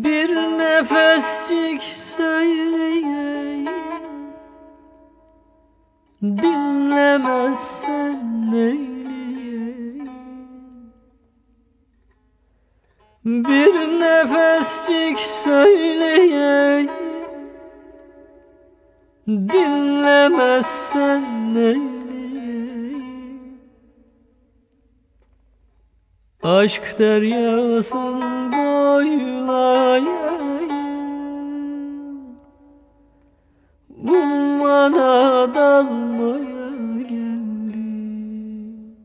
Bir nefescik söyleyeyim, dinlemezsen neyleyeyim? Bir nefescik söyleyeyim, dinlemezsen neyleyeyim? Aşk deryasın boylayayım, ummana dalmaya geldim.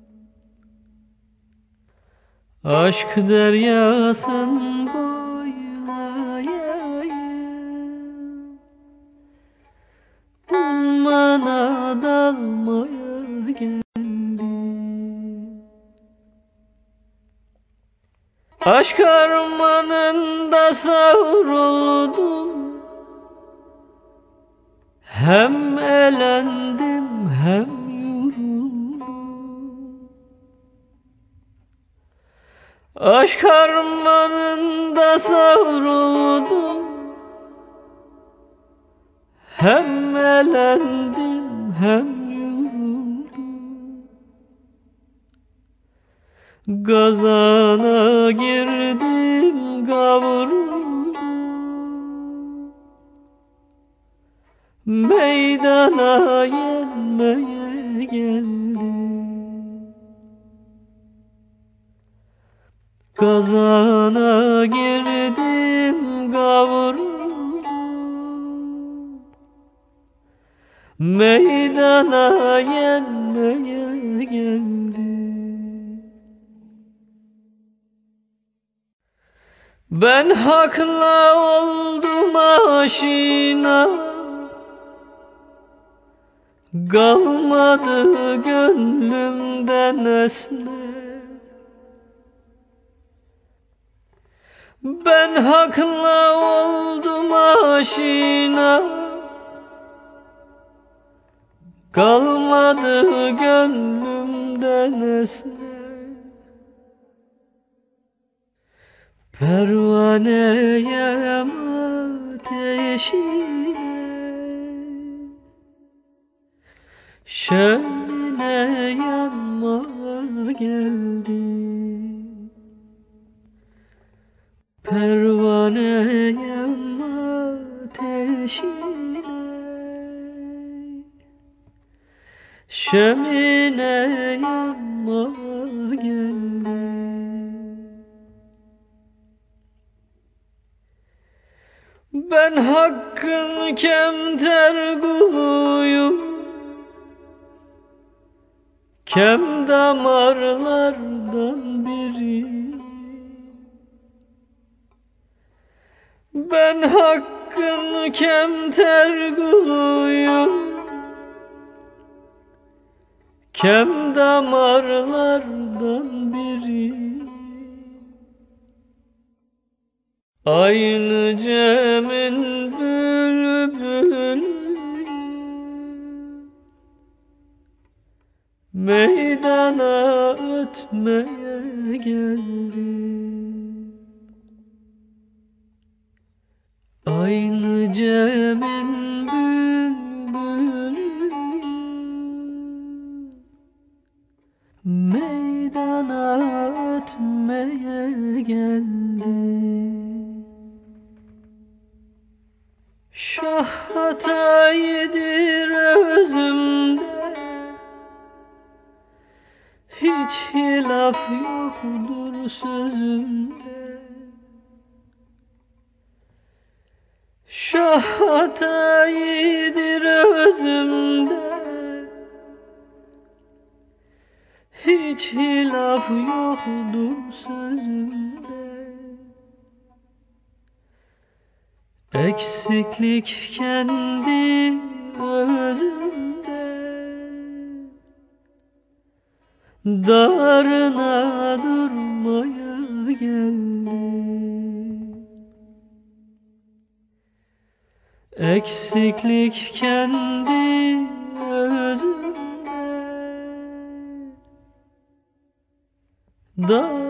Aşk deryasın boylayayım, ummana dalmaya geldim. Aşk harmanında savruldum, hem elendim hem yoruldum. Aşk harmanında savruldum, hem elendim hem yoruldum. Gazana girdim, kavruldum, meydana yenmeye geldim. Gazana girdim, kavruldum, meydana yenmeye geldim. Ben hakla oldum aşina, kalmadı gönlümden esne. Ben hakla oldum aşina, kalmadı gönlümden esne. Pervaneyem ateşine, şöyle yanmaya geldim. Pervaneyem ateşine, şöyle yanmaya geldim. Ben hakkın kemter kuluyum, kem damarlardan biri. Ben hakkın kemter kuluyum, kem damarlardan biri. Aynı Cem'in bülbülü, meydana ötmeye geldim. Aynı Cem'in bülbülü, meydana ötmeye geldim. Şah hatayıdır özümde, hiç hilaf yoktur sözümde. Şah hatayıdır özümde, hiç hilaf yoktur sözümde. Eksiklik kendi özünde, darına durmaya geldim. Eksiklik kendi özünde, darına